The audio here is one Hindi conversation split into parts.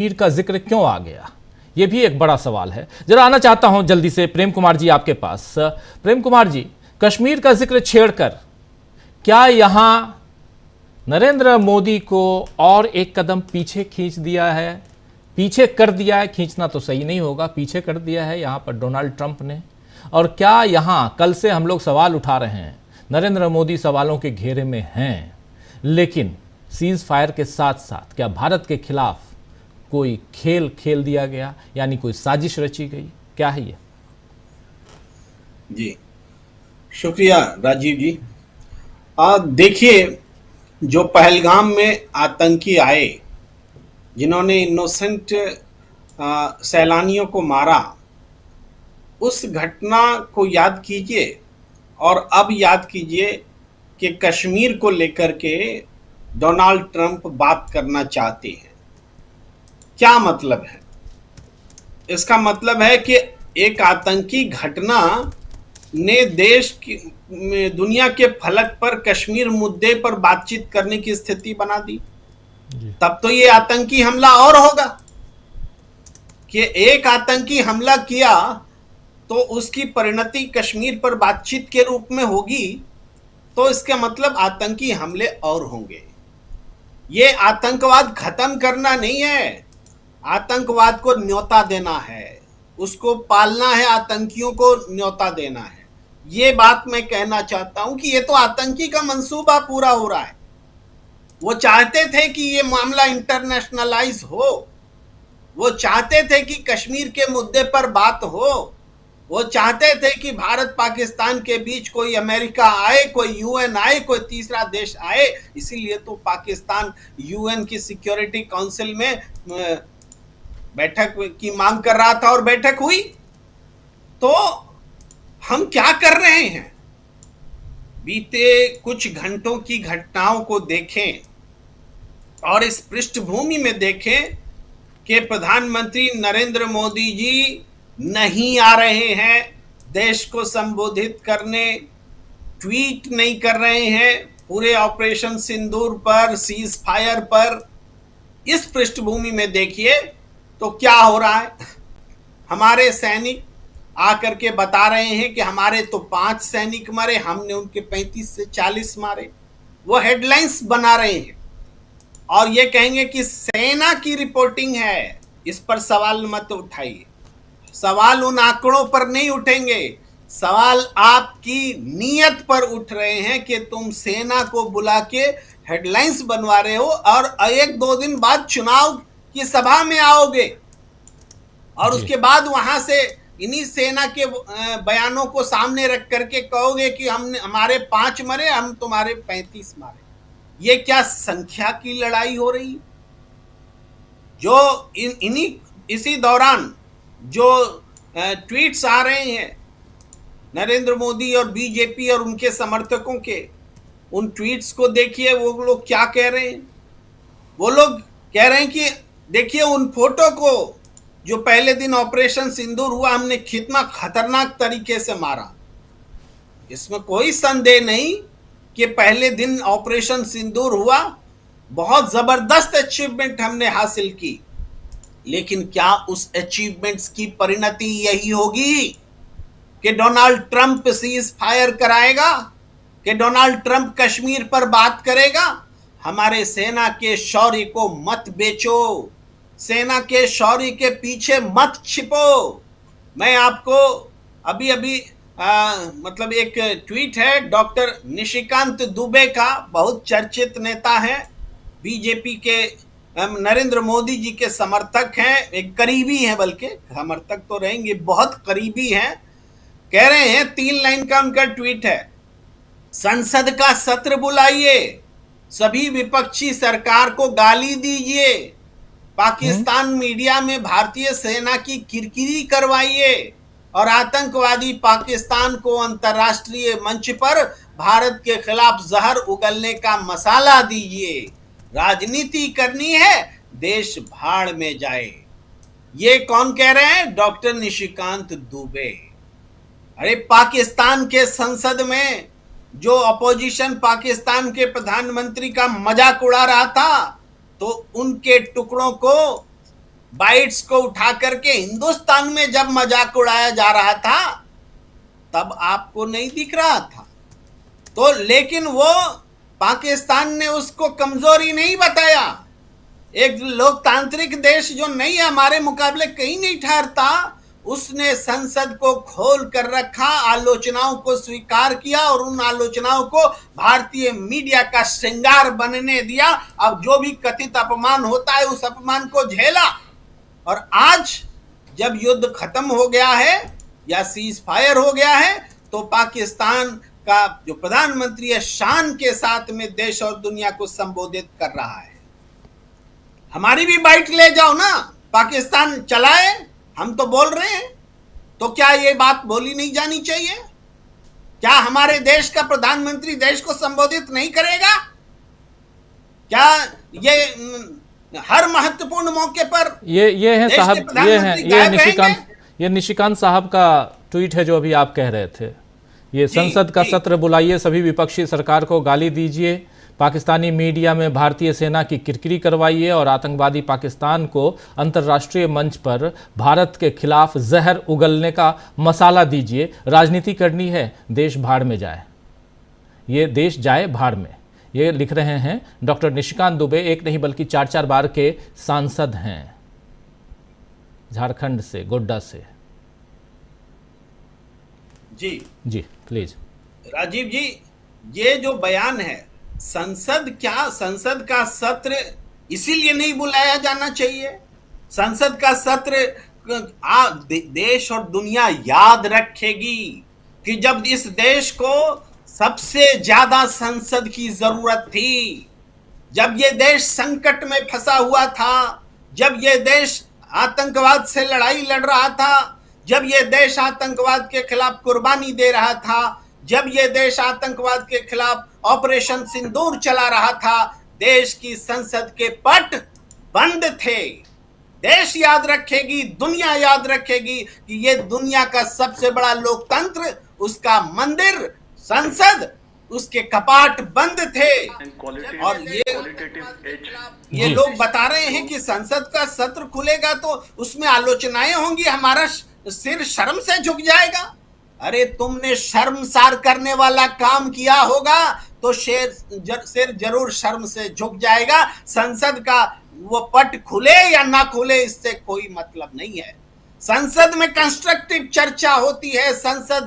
कश्मीर का जिक्र क्यों आ गया, ये भी एक बड़ा सवाल है। जरा आना चाहता हूं जल्दी से प्रेम कुमार जी आपके पास। प्रेम कुमार जी, कश्मीर का जिक्र छेड़कर क्या यहां नरेंद्र मोदी को और एक कदम पीछे खींच दिया है, पीछे कर दिया है, खींचना तो सही नहीं होगा, पीछे कर दिया है यहां पर डोनाल्ड ट्रंप ने? और क्या यहां कल से हम लोग सवाल उठा रहे हैं, नरेंद्र मोदी सवालों के घेरे में हैं, लेकिन सीज फायर के साथ साथ क्या भारत के खिलाफ कोई खेल खेल दिया गया, यानी कोई साजिश रची गई? क्या है ये? जी, शुक्रिया राजीव जी। देखिए, जो पहलगाम में आतंकी आए, जिन्होंने इनोसेंट सैलानियों को मारा, उस घटना को याद कीजिए और अब याद कीजिए कि कश्मीर को लेकर के डोनाल्ड ट्रंप बात करना चाहते हैं। क्या मतलब है? इसका मतलब है कि एक आतंकी घटना ने देश की दुनिया के फलक पर कश्मीर मुद्दे पर बातचीत करने की स्थिति बना दी। तब तो ये आतंकी हमला और होगा कि एक आतंकी हमला किया तो उसकी परिणति कश्मीर पर बातचीत के रूप में होगी, तो इसका मतलब आतंकी हमले और होंगे। ये आतंकवाद खत्म करना नहीं है, आतंकवाद को न्योता देना है, उसको पालना है, आतंकियों को न्योता देना है। ये बात मैं कहना चाहता हूं कि ये तो आतंकी का मंसूबा पूरा हो रहा है। वो चाहते थे कि ये मामला इंटरनेशनलाइज हो, वो चाहते थे कि कश्मीर के मुद्दे पर बात हो, वो चाहते थे कि भारत पाकिस्तान के बीच कोई अमेरिका आए, कोई यूएन आए, कोई तीसरा देश आए। इसीलिए तो पाकिस्तान यूएन की सिक्योरिटी काउंसिल में बैठक की मांग कर रहा था और बैठक हुई। तो हम क्या कर रहे हैं? बीते कुछ घंटों की घटनाओं को देखें और इस पृष्ठभूमि में देखें कि प्रधानमंत्री नरेंद्र मोदी जी नहीं आ रहे हैं देश को संबोधित करने, ट्वीट नहीं कर रहे हैं पूरे ऑपरेशन सिंदूर पर, सीज फायर पर। इस पृष्ठभूमि में देखिए तो क्या हो रहा है। हमारे सैनिक आकर के बता रहे हैं कि हमारे तो 5 सैनिक मरे, हमने उनके 35 से 40 मारे। वो हेडलाइंस बना रहे हैं और ये कहेंगे कि सेना की रिपोर्टिंग है। इस पर सवाल मत उठाइए, सवाल उन आंकड़ों पर नहीं उठेंगे, सवाल आपकी नीयत पर उठ रहे हैं कि तुम सेना को बुला के हेडलाइंस बनवा रहे हो और 1-2 दिन बाद चुनाव की सभा में आओगे और उसके बाद वहां से इन्हीं सेना के बयानों को सामने रख करके कहोगे कि हमारे 5 मरे, हम तुम्हारे 35 मारे। ये क्या संख्या की लड़ाई हो रही? जो इसी दौरान जो ट्वीट्स आ रहे हैं नरेंद्र मोदी और बीजेपी और उनके समर्थकों के, उन ट्वीट्स को देखिए। वो लोग क्या कह रहे हैं? वो लोग कह रहे हैं कि देखिए उन फोटो को, जो पहले दिन ऑपरेशन सिंदूर हुआ, हमने कितना खतरनाक तरीके से मारा। इसमें कोई संदेह नहीं कि पहले दिन ऑपरेशन सिंदूर हुआ, बहुत जबरदस्त अचीवमेंट हमने हासिल की। लेकिन क्या उस अचीवमेंट्स की परिणति यही होगी कि डोनाल्ड ट्रंप सीज फायर कराएगा, कि डोनाल्ड ट्रंप कश्मीर पर बात करेगा? हमारे सेना के शौर्य को मत बेचो, सेना के शौर्य के पीछे मत छिपो। मैं आपको अभी मतलब एक ट्वीट है डॉक्टर निशिकांत दुबे का, बहुत चर्चित नेता है, बीजेपी के नरेंद्र मोदी जी के समर्थक हैं, एक करीबी हैं, बल्कि समर्थक तो रहेंगे, बहुत करीबी हैं। कह रहे हैं, 3 लाइन का उनका ट्वीट है, संसद का सत्र बुलाइए, सभी विपक्षी सरकार को गाली दीजिए, पाकिस्तान मीडिया में भारतीय सेना की किरकिरी करवाइए और आतंकवादी पाकिस्तान को अंतर्राष्ट्रीय मंच पर भारत के खिलाफ जहर उगलने का मसाला दीजिए। राजनीति करनी है, देश भाड़ में जाए। ये कौन कह रहे हैं? डॉक्टर निशिकांत दुबे। अरे पाकिस्तान के संसद में जो अपोजिशन पाकिस्तान के प्रधानमंत्री का मजाक उड़ा रहा था, तो उनके टुकड़ों को बाइट्स को उठा करके हिंदुस्तान में जब मजाक उड़ाया जा रहा था तब आपको नहीं दिख रहा था। तो लेकिन वो पाकिस्तान ने उसको कमजोरी नहीं बताया। एक लोकतांत्रिक देश जो नहीं हमारे मुकाबले कहीं नहीं ठहरता, उसने संसद को खोल कर रखा, आलोचनाओं को स्वीकार किया और उन आलोचनाओं को भारतीय मीडिया का श्रृंगार बनने दिया। अब जो भी कथित अपमान होता है उस अपमान को झेला, और आज जब युद्ध खत्म हो गया है या सीज फायर हो गया है तो पाकिस्तान का जो प्रधानमंत्री है शान के साथ में देश और दुनिया को संबोधित कर रहा है। हमारी भी बाइट ले जाओ ना, पाकिस्तान चलाए, हम तो बोल रहे हैं, तो क्या ये बात बोली नहीं जानी चाहिए? क्या हमारे देश का प्रधानमंत्री देश को संबोधित नहीं करेगा? क्या ये हर महत्वपूर्ण मौके पर ये है साहब, ये है, ये निशिकांत साहब का ट्वीट है जो अभी आप कह रहे थे। ये संसद का सत्र बुलाइए, सभी विपक्षी सरकार को गाली दीजिए, पाकिस्तानी मीडिया में भारतीय सेना की किरकिरी करवाइए और आतंकवादी पाकिस्तान को अंतर्राष्ट्रीय मंच पर भारत के खिलाफ जहर उगलने का मसाला दीजिए। राजनीति करनी है, देश भाड़ में जाए, ये देश जाए भाड़ में। ये लिख रहे हैं डॉक्टर निशिकांत दुबे, एक नहीं बल्कि 4 बार के सांसद हैं झारखंड से, गोड्डा से। जी प्लीज। राजीव जी, ये जो बयान है, संसद का सत्र इसीलिए नहीं बुलाया जाना चाहिए। संसद का सत्र देश और दुनिया याद रखेगी कि जब इस देश को सबसे ज्यादा संसद की जरूरत थी, जब ये देश संकट में फंसा हुआ था, जब ये देश आतंकवाद से लड़ाई लड़ रहा था, जब ये देश आतंकवाद के खिलाफ कुर्बानी दे रहा था, जब ये देश आतंकवाद के खिलाफ ऑपरेशन सिंदूर चला रहा था, देश की संसद के पट बंद थे। देश याद रखेगी, दुनिया याद रखेगी कि ये दुनिया का सबसे बड़ा लोकतंत्र, उसका मंदिर संसद, उसके कपाट बंद थे। और ये लोग बता रहे हैं कि संसद का सत्र खुलेगा तो उसमें आलोचनाएं होंगी, हमारा सिर शर्म से झुक जाएगा। अरे तुमने शर्मसार करने वाला काम किया होगा तो सिर जरूर शर्म से झुक जाएगा। संसद का वो पट खुले या ना खुले इससे कोई मतलब नहीं है। संसद में कंस्ट्रक्टिव चर्चा होती है। संसद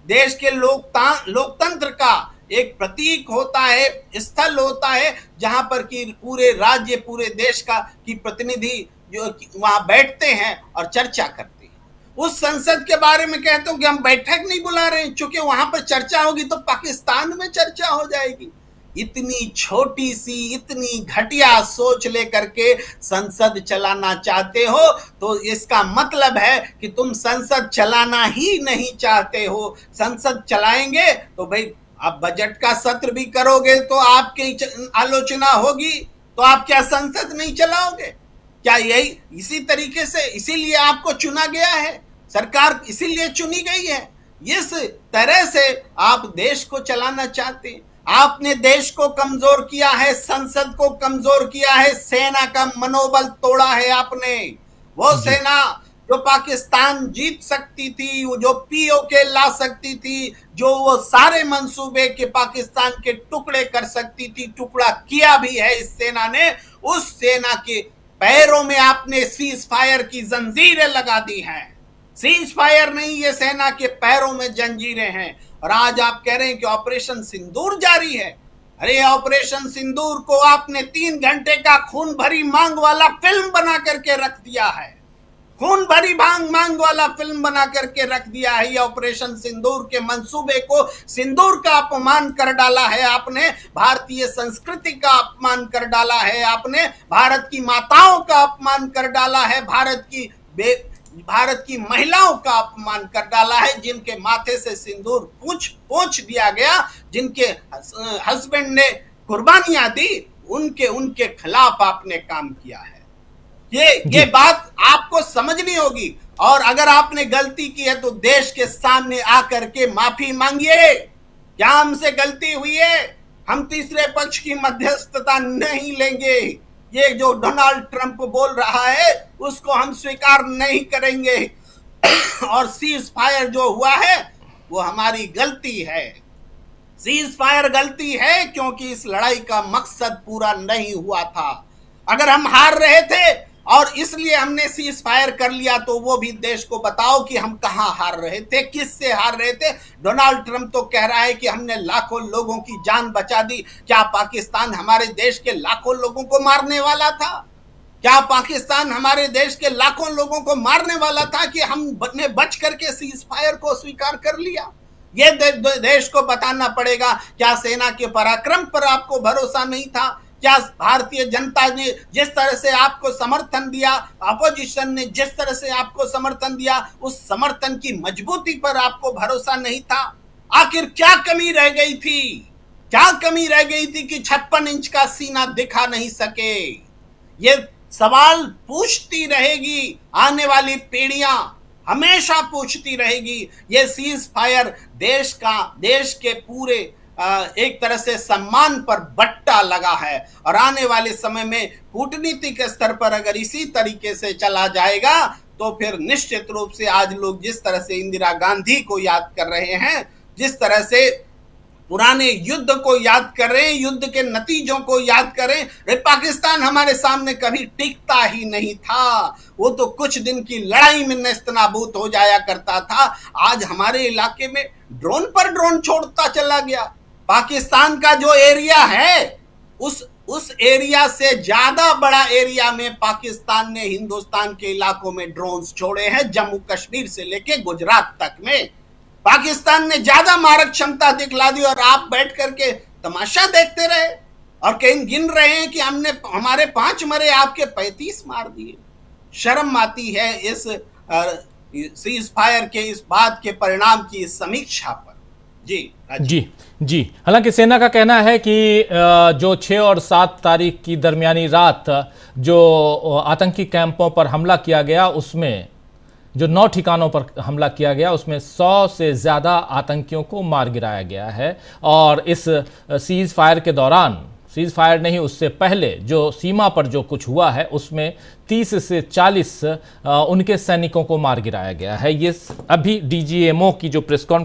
देश के लोकतंत्र का एक प्रतीक होता है, स्थल होता है, जहां पर कि पूरे राज्य, पूरे देश की प्रतिनिधि जो वहां बैठते हैं और चर्चा करते हैं। उस संसद के बारे में कहते हो कि हम बैठक नहीं बुला रहे हैं, चूंकि वहां पर चर्चा होगी तो पाकिस्तान में चर्चा हो जाएगी। इतनी छोटी सी, इतनी घटिया सोच लेकर के संसद चलाना चाहते हो तो इसका मतलब है कि तुम संसद चलाना ही नहीं चाहते हो। संसद चलाएंगे तो भाई आप बजट का सत्र भी करोगे तो आपकी आलोचना होगी, तो आप क्या संसद नहीं चलाओगे? क्या यही इसी तरीके से, इसीलिए आपको चुना गया है, सरकार इसीलिए चुनी गई है। इस तरह से आप देश को चलाना चाहते हैं। आपने देश को कमजोर किया है, संसद को कमजोर किया है, सेना का मनोबल तोड़ा है आपने। वो सेना जो पाकिस्तान जीत सकती थी, जो पीओके ला सकती थी, जो वो सारे मंसूबे के पाकिस्तान के टुकड़े कर सकती थी, टुकड़ा किया भी है इस सेना ने। उस सेना के पैरों में आपने सीज फायर की जंजीरें लगा दी हैं। सीज फायर नहीं, ये सेना के पैरों में जंजीरें हैं। और आज आप कह रहे हैं कि ऑपरेशन सिंदूर जारी है। अरे ऑपरेशन सिंदूर को आपने 3 घंटे का खून भरी मांग वाला फिल्म बना करके रख दिया है। खून भरी मांग वाला फिल्म बना करके रख दिया है। ये ऑपरेशन सिंदूर के मंसूबे को सिंदूर का अपमान कर डाला है आपने, भारतीय संस्कृति का अपमान कर डाला है आपने, भारत की माताओं का अपमान कर डाला है, भारत की महिलाओं का अपमान कर डाला है, जिनके माथे से सिंदूर पोंछ दिया गया, जिनके हस्बैंड ने कुर्बानियां दी, उनके खिलाफ आपने काम किया है। ये बात आपको समझनी होगी। और अगर आपने गलती की है तो देश के सामने आकर के माफी मांगिए। क्या हमसे गलती हुई है? हम तीसरे पक्ष की मध्यस्थता नहीं लेंगे। ये जो डोनाल्ड ट्रंप बोल रहा है उसको हम स्वीकार नहीं करेंगे। और सीज फायर जो हुआ है वो हमारी गलती है। सीज फायर गलती है क्योंकि इस लड़ाई का मकसद पूरा नहीं हुआ था। अगर हम हार रहे थे और इसलिए हमने सीज फायर कर लिया तो वो भी देश को बताओ कि हम कहां हार रहे थे, किससे हार रहे थे। डोनाल्ड ट्रंप तो कह रहा है कि हमने लाखों लोगों की जान बचा दी। क्या पाकिस्तान हमारे देश के लाखों लोगों को मारने वाला था? क्या पाकिस्तान हमारे देश के लाखों लोगों को मारने वाला था कि हमने बच करके सीज फायर को स्वीकार कर लिया? ये देश को बताना पड़ेगा। क्या सेना के पराक्रम पर आपको भरोसा नहीं था? क्या भारतीय जनता ने जिस तरह से आपको समर्थन दिया, अपोजिशन ने जिस तरह से आपको समर्थन दिया, उस समर्थन की मजबूती पर आपको भरोसा नहीं था? आखिर क्या कमी रह गई थी? क्या कमी रह गई थी कि 56 इंच का सीना दिखा नहीं सके? ये सवाल पूछती रहेगी आने वाली पीढ़ियां, हमेशा पूछती रहेगी। ये सीज फायर देश के पूरे एक तरह से सम्मान पर बट्टा लगा है और आने वाले समय में कूटनीतिक स्तर पर अगर इसी तरीके से चला जाएगा तो फिर निश्चित रूप से आज लोग जिस तरह से इंदिरा गांधी को याद कर रहे हैं, जिस तरह से पुराने युद्ध को याद कर रहे हैं, युद्ध के नतीजों को याद करें। पाकिस्तान हमारे सामने कभी टिकता ही नहीं था, वो तो कुछ दिन की लड़ाई में नेस्तनाबूद हो जाया करता था। आज हमारे इलाके में ड्रोन पर ड्रोन छोड़ता चला गया। पाकिस्तान का जो एरिया है उस एरिया से ज्यादा बड़ा एरिया में पाकिस्तान ने हिंदुस्तान के इलाकों में ड्रोन्स छोड़े हैं, जम्मू कश्मीर से लेके गुजरात तक में। पाकिस्तान ने ज्यादा मारक क्षमता दिखला दी और आप बैठ करके तमाशा देखते रहे और कहीं गिन रहे हैं कि हमारे 5 मरे, आपके 35 मार दिए। शर्म आती है इस सीज फायर के इस बात के परिणाम की समीक्षा पर। जी। हालांकि सेना का कहना है कि जो 6 और 7 तारीख की दरमियानी रात जो आतंकी कैंपों पर हमला किया गया, उसमें जो 9 ठिकानों पर हमला किया गया उसमें 100 से ज़्यादा आतंकियों को मार गिराया गया है। और इस सीज फायर के दौरान, सीज फायर नहीं उससे पहले जो सीमा पर जो कुछ हुआ है उसमें 30 से 40 उनके सैनिकों को मार गिराया गया है। ये अभी डीजीएमओ की जो प्रेस कॉन्फ्रेंस